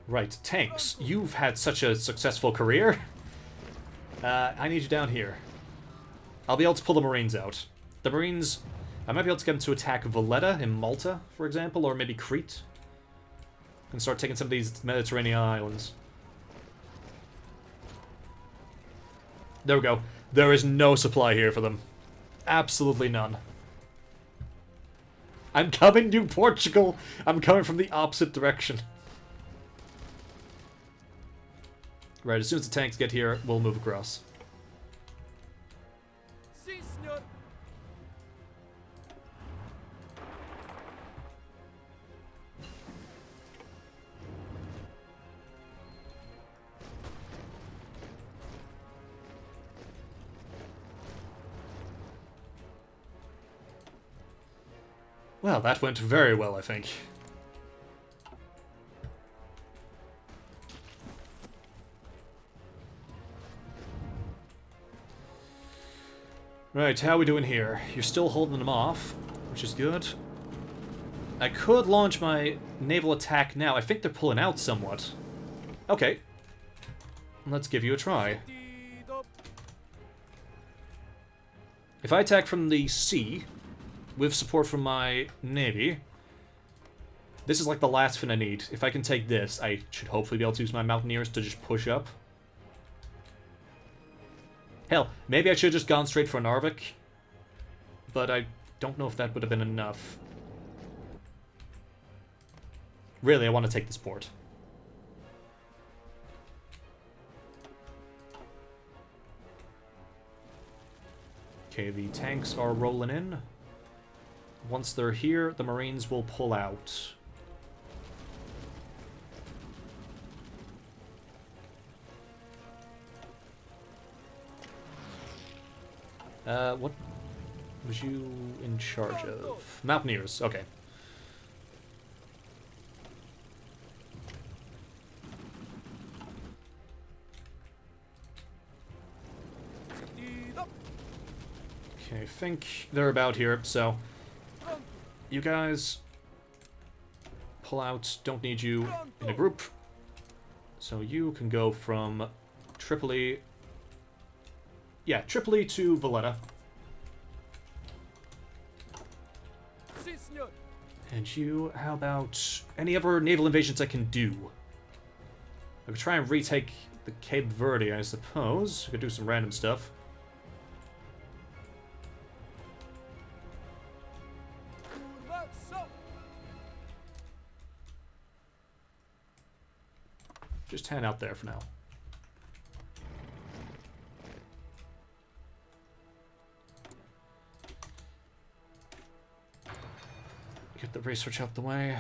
Right, tanks. You've had such a successful career. I need you down here. I'll be able to pull the Marines out. The Marines... I might be able to get them to attack Valletta in Malta, for example, or maybe Crete. And start taking some of these Mediterranean islands. There we go. There is no supply here for them. Absolutely none. I'm coming to Portugal! I'm coming from the opposite direction. Right, as soon as the tanks get here, we'll move across. Si, senor. Well, that went very well, I think. Right, how are we doing here? You're still holding them off, which is good. I could launch my naval attack now. I think they're pulling out somewhat. Okay. Let's give you a try. If I attack from the sea, with support from my navy, this is like the last thing I need. If I can take this, I should hopefully be able to use my mountaineers to just push up. Hell, maybe I should have just gone straight for Narvik, but I don't know if that would have been enough. Really, I want to take this port. Okay, the tanks are rolling in. Once they're here, the Marines will pull out. What was you in charge of? Mountaineers, okay. Okay, I think they're about here, so... You guys... pull out, don't need you in a group. So you can go from Tripoli... Yeah, Tripoli to Valletta. And you, how about any other naval invasions I can do? I could try and retake the Cape Verde, I suppose. I could do some random stuff. Just hang out there for now. Get the research out the way.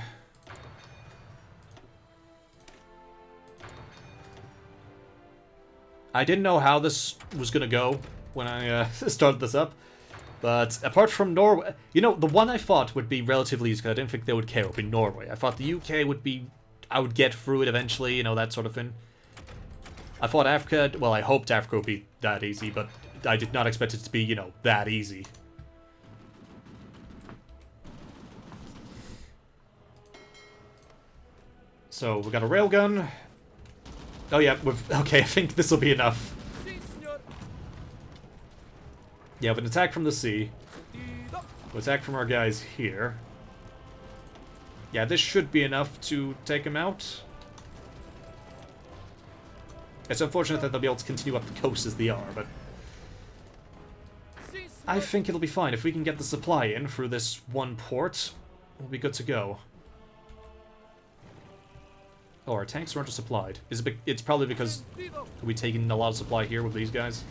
I didn't know how this was gonna go when I started this up, but apart from Norway, you know, the one I thought would be relatively easy, because I didn't think they would care, would be Norway. I thought the UK would be, I would get through it eventually, you know, that sort of thing. I thought Africa, well, I hoped Africa would be that easy, but I did not expect it to be, you know, that easy. So, we got a railgun. Oh yeah, okay, I think this will be enough. Yeah, with an attack from the sea. We'll attack from our guys here. Yeah, this should be enough to take him out. It's unfortunate that they'll be able to continue up the coast as they are, but... I think it'll be fine. If we can get the supply in through this one port, we'll be good to go. Oh, our tanks are undersupplied. It's probably because we're taking a lot of supply here with these guys.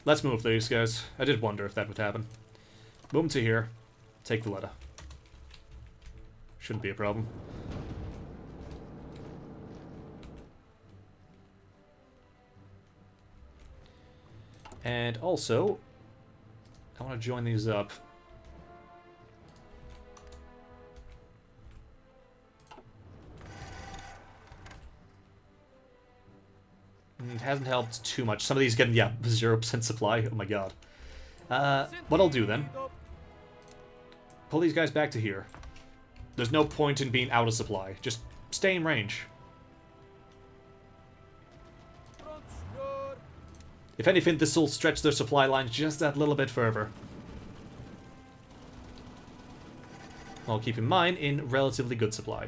Let's move these guys. I did wonder if that would happen. Move them to here. Take Valletta. Shouldn't be a problem. And also, I want to join these up. It hasn't helped too much. Some of these getting, yeah, 0% supply. Oh my god. What I'll do then... pull these guys back to here. There's no point in being out of supply. Just stay in range. If anything, this will stretch their supply lines just that little bit further. I'll keep in mind, in relatively good supply.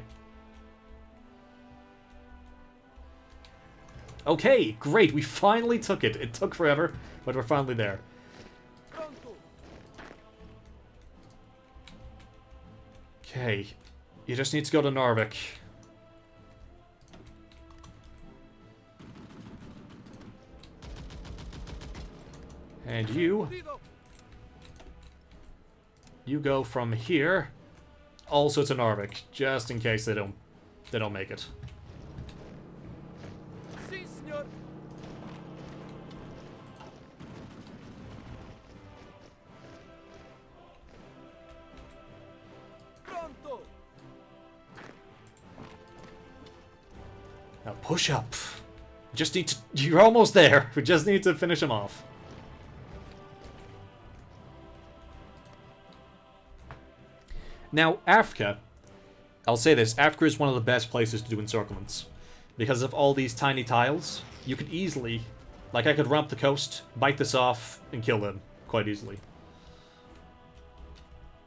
Okay, great, we finally took it. It took forever, but we're finally there. Okay, you just need to go to Narvik. And you go from here also to Narvik, just in case they don't make it. Now push up. Just need to. You're almost there. We just need to finish him off. Now, Africa, I'll say this, Africa is one of the best places to do encirclements. Because of all these tiny tiles, you could easily, like I could run up the coast, bite this off, and kill them quite easily.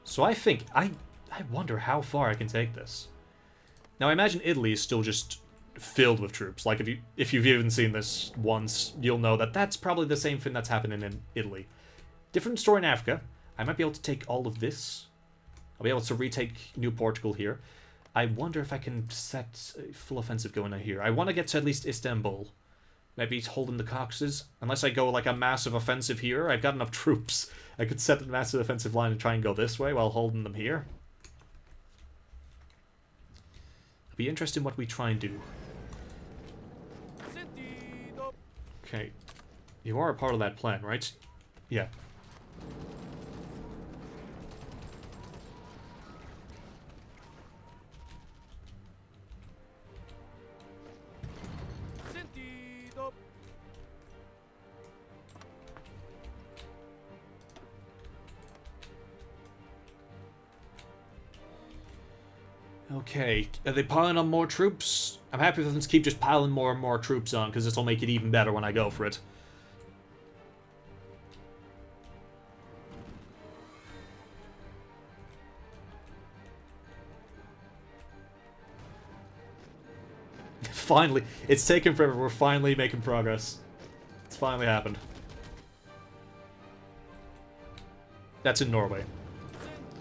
So I think, I wonder how far I can take this. Now I imagine Italy is still just filled with troops. Like if you've even seen this once, you'll know that that's probably the same thing that's happening in Italy. Different story in Africa. I might be able to take all of this. I'll be able to retake New Portugal here. I wonder if I can set a full offensive going on here. I want to get to at least Istanbul. Maybe holding the Caucasus. Unless I go like a massive offensive here. I've got enough troops. I could set a massive offensive line and try and go this way while holding them here. It'll be interesting what we try and do. Okay. You are a part of that plan, right? Yeah. Okay, are they piling on more troops? I'm happy with them to keep just piling more and more troops on, because this will make it even better when I go for it. Finally, it's taken forever, we're finally making progress. It's finally happened. That's in Norway.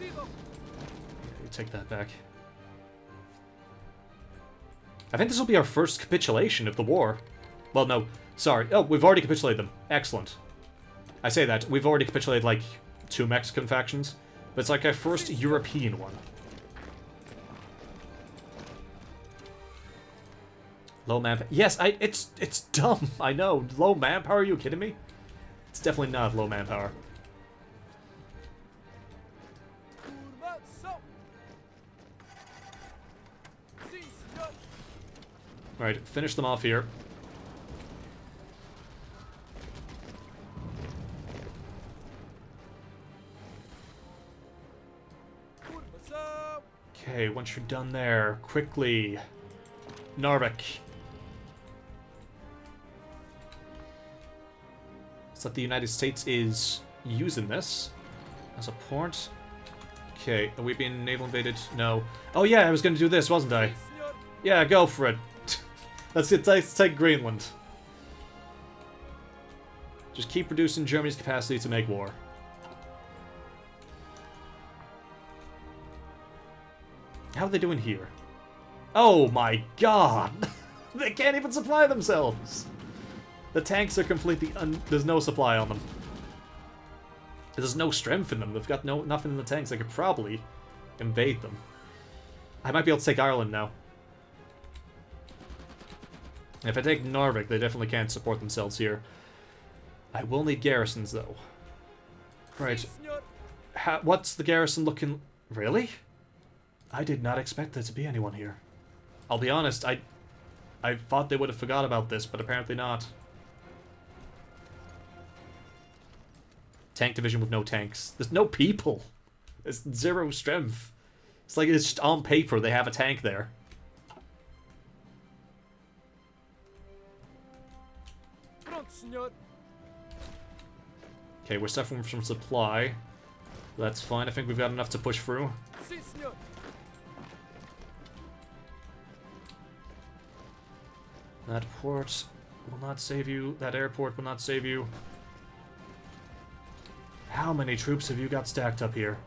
You take that back. I think this will be our first capitulation of the war. Well, no, sorry. Oh, we've already capitulated them. Excellent. I say that. We've already capitulated, like, 2 Mexican factions. But it's like our first European one. Low manpower. Yes, it's dumb. I know. Low manpower? Are you kidding me? It's definitely not low manpower. Alright, finish them off here. Okay, once you're done there, quickly. Narvik. So that the United States is using this as a port. Okay, are we being naval invaded? No. Oh yeah, I was gonna do this, wasn't I? Yeah, go for it. Let's take Greenland. Just keep reducing Germany's capacity to make war. How are they doing here? Oh my god! They can't even supply themselves! The tanks are completely there's no supply on them. There's no strength in them. They've got nothing in the tanks. I could probably invade them. I might be able to take Ireland now. If I take Narvik, they definitely can't support themselves here. I will need garrisons, though. Right. What's the garrison looking... Really? I did not expect there to be anyone here. I'll be honest, I thought they would have forgot about this, but apparently not. Tank division with no tanks. There's no people. There's 0 strength. It's like it's just on paper they have a tank there. Okay, we're suffering from supply. That's fine. I think we've got enough to push through. That port will not save you. That airport will not save you. How many troops have you got stacked up here?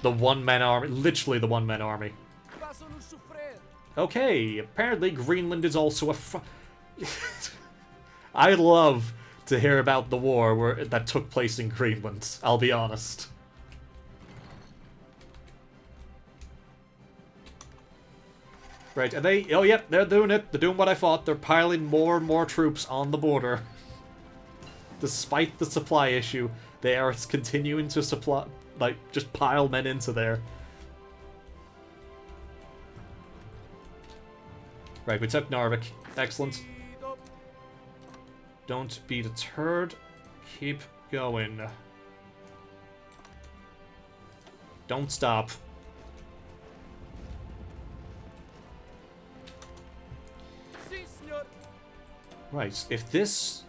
The one-man army. Literally the one-man army. Okay, apparently Greenland is also a I love to hear about the war that took place in Greenland, I'll be honest. Right, are they... Oh, yep, they're doing it. They're doing what I thought. They're piling more and more troops on the border. Despite the supply issue, they are continuing to supply... Like, just pile men into there. Right, we took Narvik. Excellent. Don't be deterred. Keep going. Don't stop. Right, if this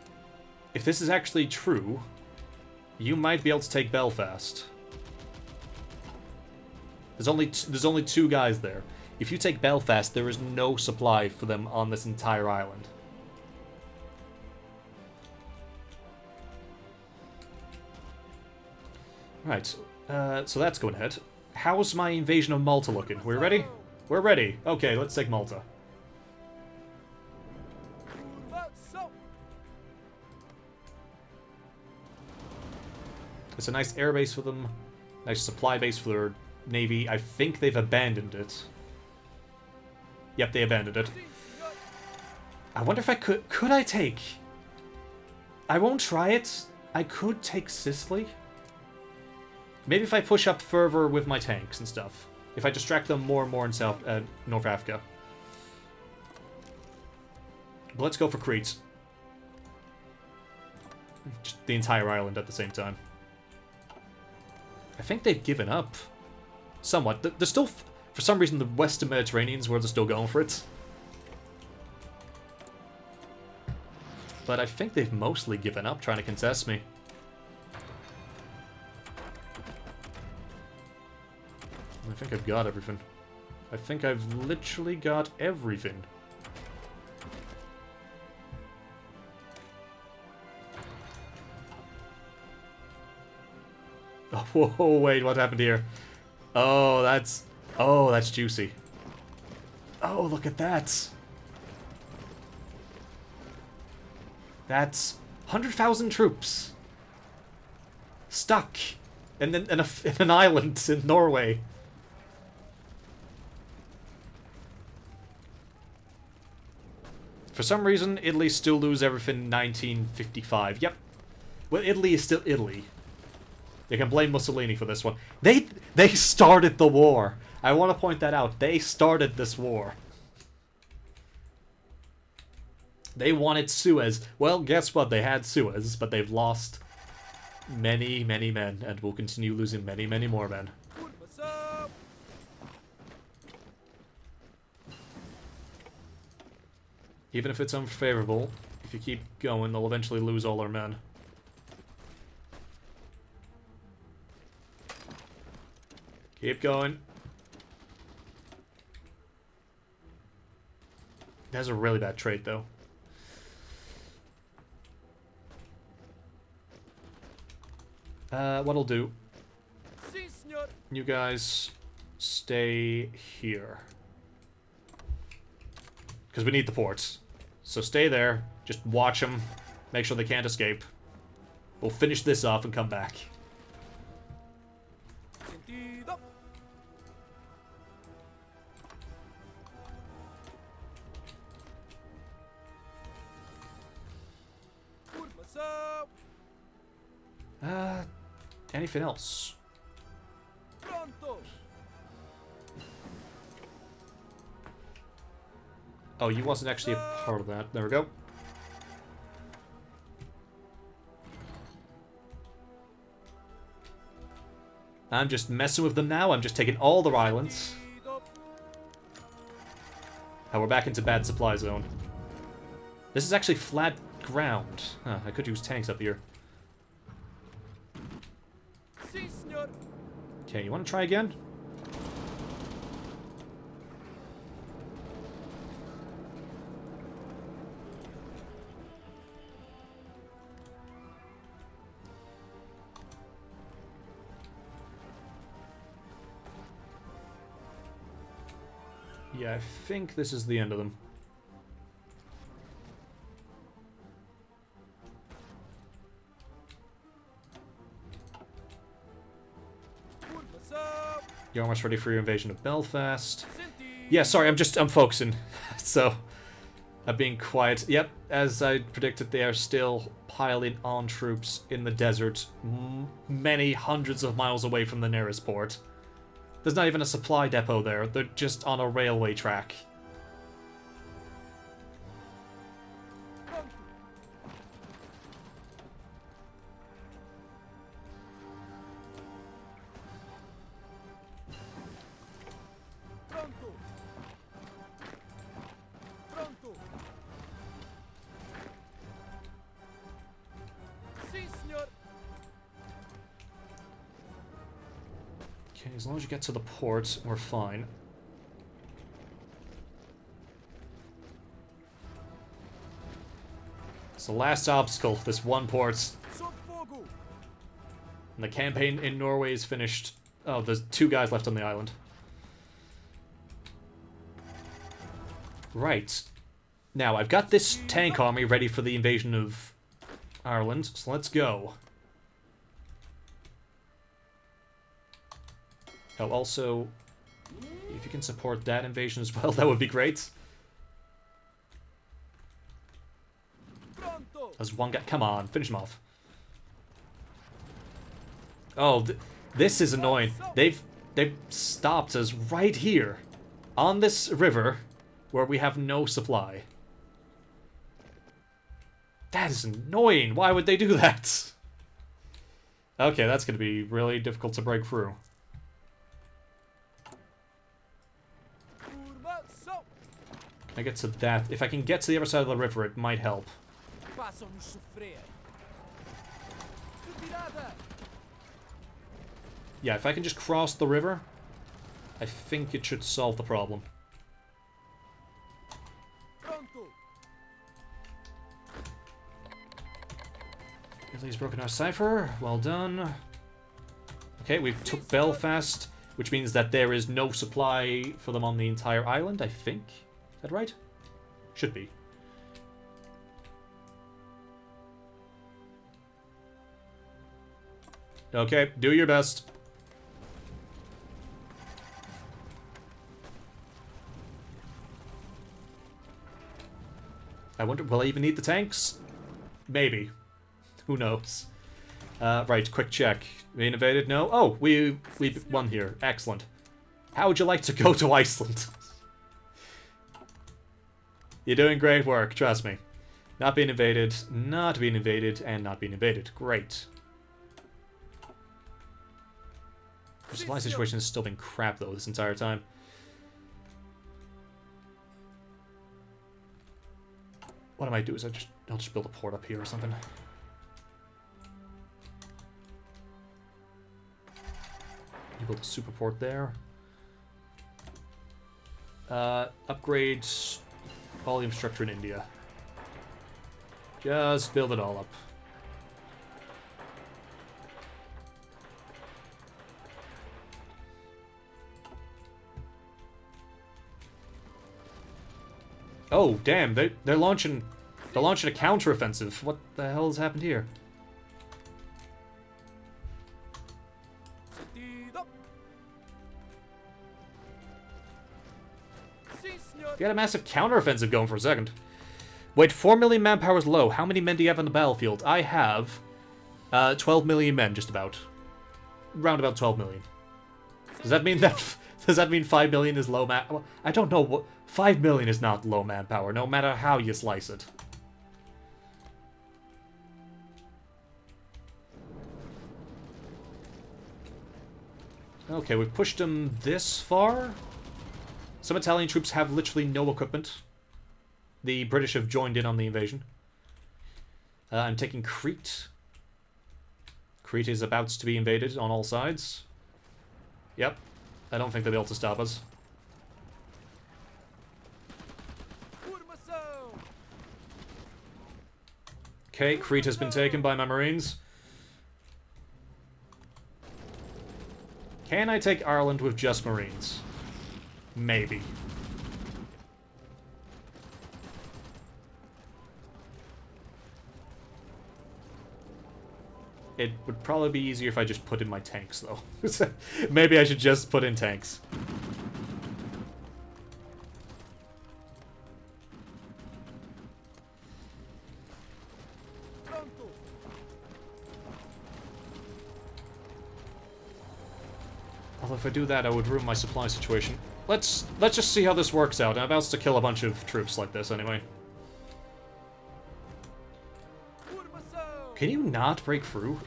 is actually true, you might be able to take Belfast. There's only 2 guys there. If you take Belfast, there is no supply for them on this entire island. Right, so that's going ahead. How's my invasion of Malta looking? We're ready? We're ready. Okay, let's take Malta. It's a nice airbase for them. Nice supply base for their navy. I think they've abandoned it. Yep, they abandoned it. I wonder if I could... Could I take... I won't try it. I could take Sicily. Maybe if I push up further with my tanks and stuff. If I distract them more and more in North Africa. But let's go for Crete. Just the entire island at the same time. I think they've given up. Somewhat. They're still... For some reason, the Western Mediterranean's where they're still going for it. But I think they've mostly given up trying to contest me. I think I've got everything. I think I've literally got everything. Oh, whoa, wait, what happened here? Oh, that's juicy. Oh, look at that. That's 100,000 troops. Stuck in an island in Norway. For some reason, Italy still lose everything in 1955. Yep. Well, Italy is still Italy. You can blame Mussolini for this one. They started the war. I want to point that out. They started this war. They wanted Suez. Well, guess what? They had Suez, but they've lost many, many men, and will continue losing many, many more men. Even if it's unfavorable, if you keep going, they'll eventually lose all their men. Keep going. That's a really bad trait, though. What'll do? You guys stay here. Because we need the ports. So stay there. Just watch them. Make sure they can't escape. We'll finish this off and come back. Anything else? Oh, you wasn't actually a part of that. There we go. I'm just messing with them now. I'm just taking all their islands. And we're back into bad supply zone. This is actually flat ground. Huh, I could use tanks up here. Okay, you want to try again? Yeah, I think this is the end of them. You're almost ready for your invasion of Belfast. Yeah, sorry, I'm focusing. So, I'm being quiet. Yep, as I predicted, they are still piling on troops in the desert, many hundreds of miles away from the nearest port. There's not even a supply depot there. They're just on a railway track. Okay, as long as you get to the port, we're fine. It's the last obstacle, this one port. And the campaign in Norway is finished. Oh, there's 2 guys left on the island. Right. Now, I've got this tank army ready for the invasion of Ireland, so let's go. Oh, also, if you can support that invasion as well, that would be great. There's one guy. Come on, finish him off. Oh, this is annoying. They've stopped us right here, on this river, where we have no supply. That is annoying. Why would they do that? Okay, that's going to be really difficult to break through. I get to that. If I can get to the other side of the river, it might help. Yeah, if I can just cross the river, I think it should solve the problem. Italy's broken our cipher. Well done. Okay, we've took Belfast, which means that there is no supply for them on the entire island, I think. Is that right? Should be. Okay, do your best. I wonder, will I even need the tanks? Maybe. Who knows? Right, quick check. We invaded? No? Oh, we won here. Excellent. How would you like to go to Iceland? You're doing great work, trust me. Not being invaded, not being invaded, and not being invaded. Great. The supply situation has still been crap, though, this entire time. What I might do is I'll just build a port up here or something. You build a super port there. Upgrade all the infrastructure in India. Just build it all up. Oh, damn, they're launching a counteroffensive. What the hell has happened here? We had a massive counteroffensive going for a second. Wait, 4 million manpower is low. How many men do you have on the battlefield? I have 12 million men, just about. Round about 12 million. Does that mean that... Does that mean 5 million is low man... I don't know what... 5 million is not low manpower, no matter how you slice it. Okay, we've pushed them this far. Some Italian troops have literally no equipment. The British have joined in on the invasion. I'm taking Crete. Crete is about to be invaded on all sides. Yep. I don't think they'll be able to stop us. Okay, Crete has been taken by my Marines. Can I take Ireland with just Marines? Maybe. It would probably be easier if I just put in my tanks, though. Maybe I should just put in tanks. Although if I do that, I would ruin my supply situation. Let's just see how this works out. I'm about to kill a bunch of troops like this, anyway. Can you not break through?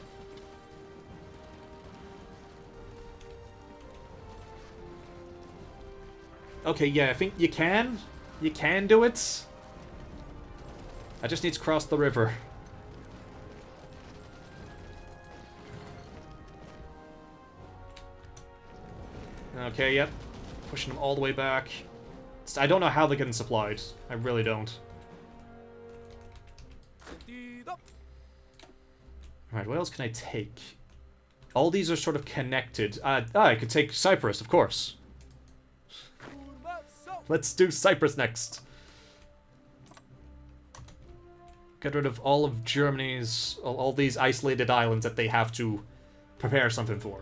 Okay, yeah, I think you can. You can do it. I just need to cross the river. Okay, yep. Pushing them all the way back. I don't know how they're getting supplied. I really don't. Alright, what else can I take? All these are sort of connected. I could take Cyprus, of course. Let's do Cyprus next. Get rid of all of Germany's... all these isolated islands that they have to prepare something for.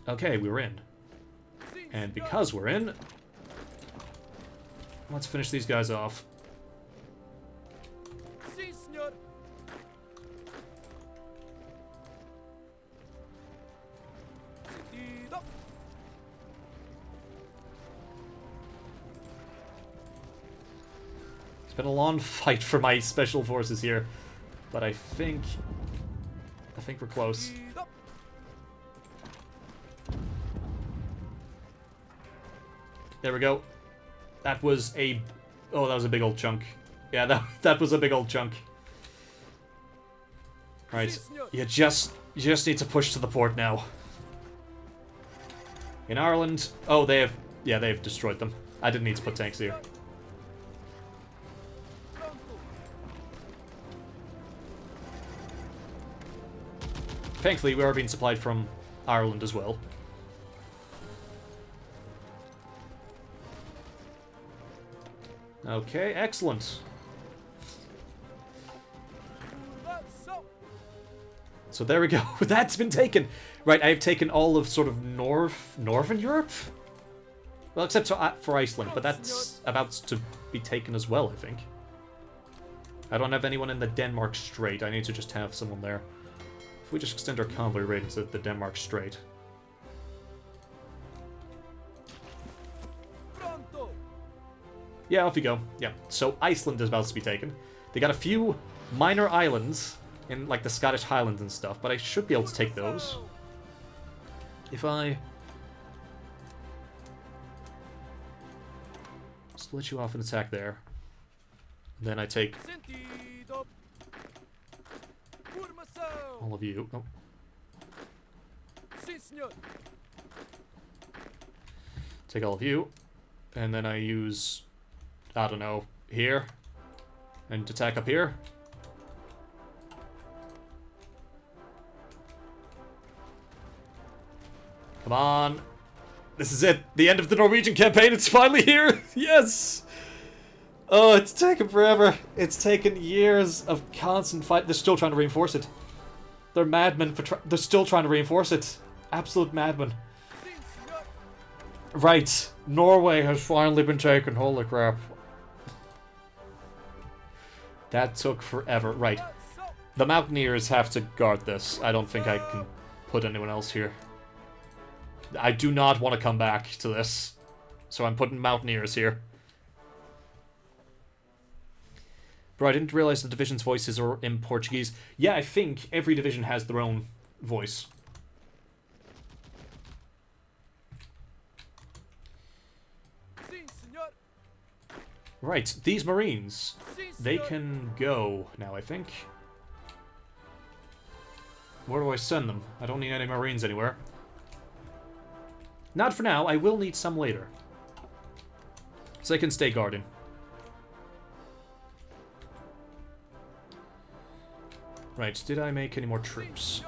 Okay, we're in. And because we're in... let's finish these guys off. It's been a long fight for my special forces here, but I think we're close. There we go. That was a... oh, that was a big old chunk. Yeah, that was a big old chunk. Right. You just need to push to the port now. In Ireland... oh, they have... yeah, they've destroyed them. I didn't need to put tanks here. Thankfully, we are being supplied from Ireland as well. Okay, excellent. So there we go. That's been taken. Right, I've taken all of sort of Northern Europe? Well, except for Iceland, but that's about to be taken as well, I think. I don't have anyone in the Denmark Strait. I need to just have someone there. If we just extend our convoy ratings to the Denmark Strait. Yeah, off you go. Yeah, so Iceland is about to be taken. They got a few minor islands in, like, the Scottish Highlands and stuff, but I should be able to take those. If I... split you off and attack there. Then I take... all of you. Oh. Take all of you. And then I use... I don't know, here. And attack up here. Come on. This is it. The end of the Norwegian campaign. It's finally here. Yes. Oh, it's taken forever. It's taken years of constant fight. They're still trying to reinforce it. They're madmen for they're still trying to reinforce it. Absolute madmen. Right. Norway has finally been taken. Holy crap. That took forever. Right. The Mountaineers have to guard this. I don't think I can put anyone else here. I do not want to come back to this. So I'm putting Mountaineers here. Bro, I didn't realize the division's voices are in Portuguese. Yeah, I think every division has their own voice. Right, these Marines, they can go now, I think. Where do I send them? I don't need any Marines anywhere. Not for now, I will need some later. So they can stay guarding. Right, did I make any more troops?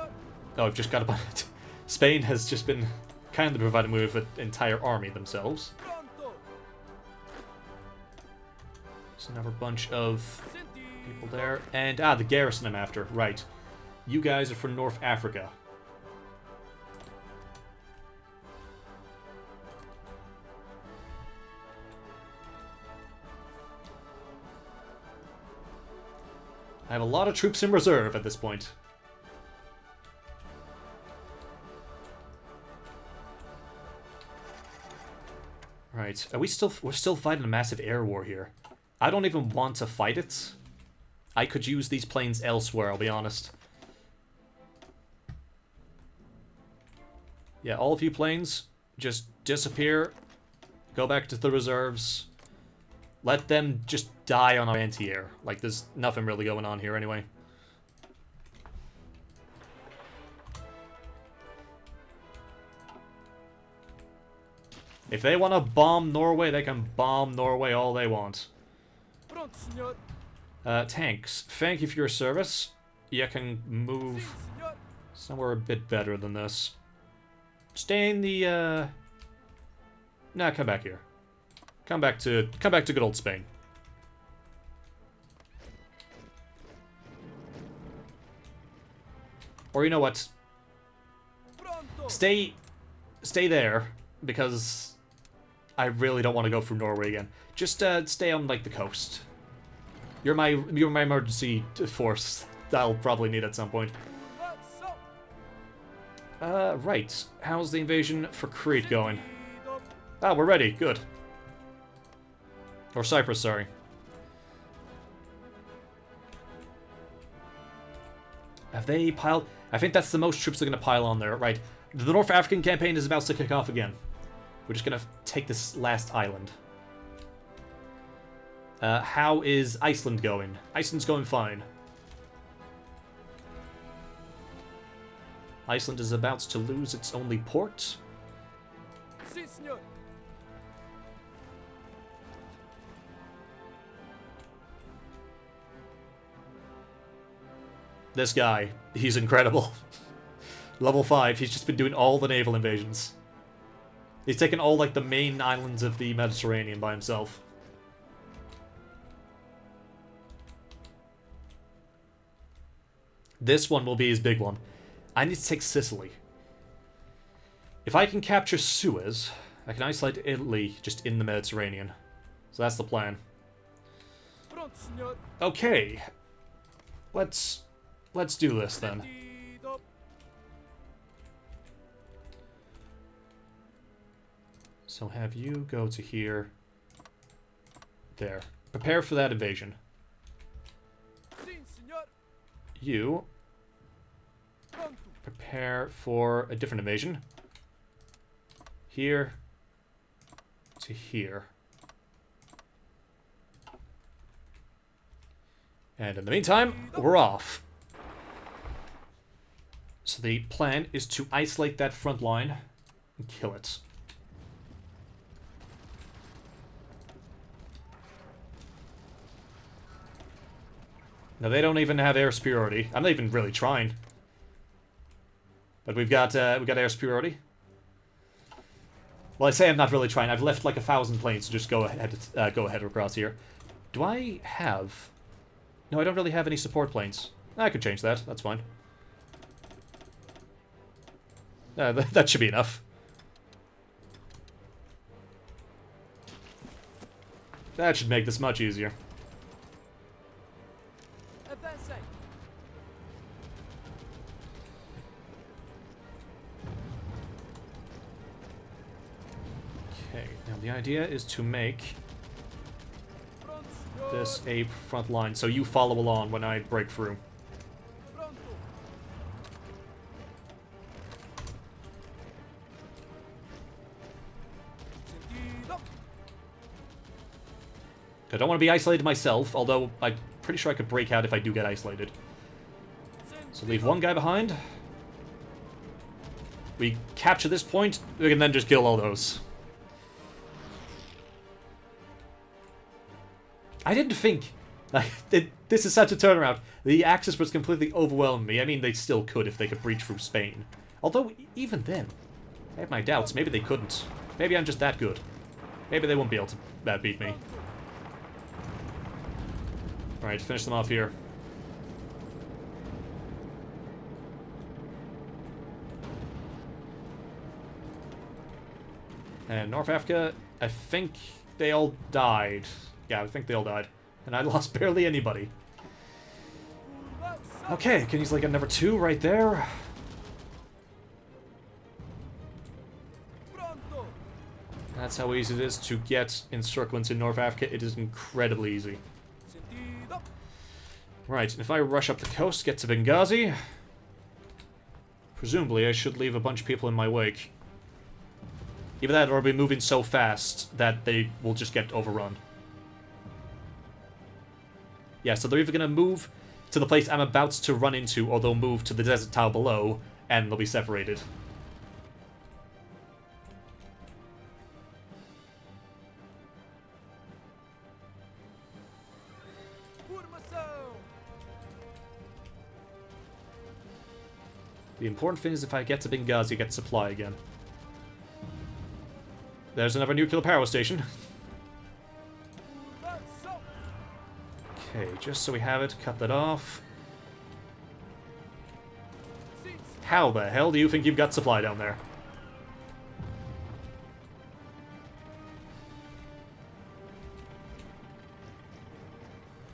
Oh, I've just got a bunch. Spain has just been kindly providing me with an entire army themselves. There's another bunch of people there. And, the garrison I'm after. Right. You guys are from North Africa. I have a lot of troops in reserve at this point. Right. Are we still... We're still fighting a massive air war here. I don't even want to fight it. I could use these planes elsewhere, I'll be honest. Yeah, all of you planes, just disappear. Go back to the reserves. Let them just die on our anti-air. Like, there's nothing really going on here anyway. If they want to bomb Norway, they can bomb Norway all they want. Tanks, thank you for your service. You can move somewhere a bit better than this. Stay in the, Nah, come back here. Come back to good old Spain. Or you know what? Stay there, because I really don't want to go through Norway again. Just stay on like the coast. You're my emergency force that I'll probably need at some point. Right. How's the invasion for Crete going? Ah, we're ready. Good. Or Cyprus, sorry. Have they piled... I think that's the most troops they're going to pile on there. Right. The North African campaign is about to kick off again. We're just going to take this last island. How is Iceland going? Iceland's going fine. Iceland is about to lose its only port. Si, senor. This guy, he's incredible. Level 5, he's just been doing all the naval invasions. He's taken all, like, the main islands of the Mediterranean by himself. This one will be his big one. I need to take Sicily. If I can capture Suez, I can isolate Italy just in the Mediterranean. So that's the plan. Okay. Let's do this then. So have you go to here. There. Prepare for that invasion. You prepare for a different invasion. Here to here. And in the meantime, we're off. So the plan is to isolate that front line and kill it. Now they don't even have air superiority. I'm not even really trying. But we've got air superiority. Well, I say I'm not really trying. I've left like 1,000 planes to just go ahead across here. Do I have? No, I don't really have any support planes. I could change that. That's fine. That should be enough. That should make this much easier. Okay, now the idea is to make this a front line, so you follow along when I break through. I don't want to be isolated myself, although I'm pretty sure I could break out if I do get isolated. So leave one guy behind. We capture this point, we can then just kill all those. I didn't think... Like, this is such a turnaround. The Axis was completely overwhelming me. I mean, they still could if they could breach through Spain. Although, even then, I have my doubts. Maybe they couldn't. Maybe I'm just that good. Maybe they won't be able to beat me. Alright, finish them off here. And North Africa, I think they all died. Yeah, I think they all died. And I lost barely anybody. Okay, can easily get number 2 right there. That's how easy it is to get encirclements in North Africa. It is incredibly easy. Right, and if I rush up the coast, get to Benghazi, presumably I should leave a bunch of people in my wake. Either that or I'll be moving so fast that they will just get overrun. Yeah, so they're either going to move to the place I'm about to run into, or they'll move to the desert tile below, and they'll be separated. The important thing is if I get to Benghazi, get supply again. There's another nuclear power station. Okay, just so we have it, cut that off. How the hell do you think you've got supply down there?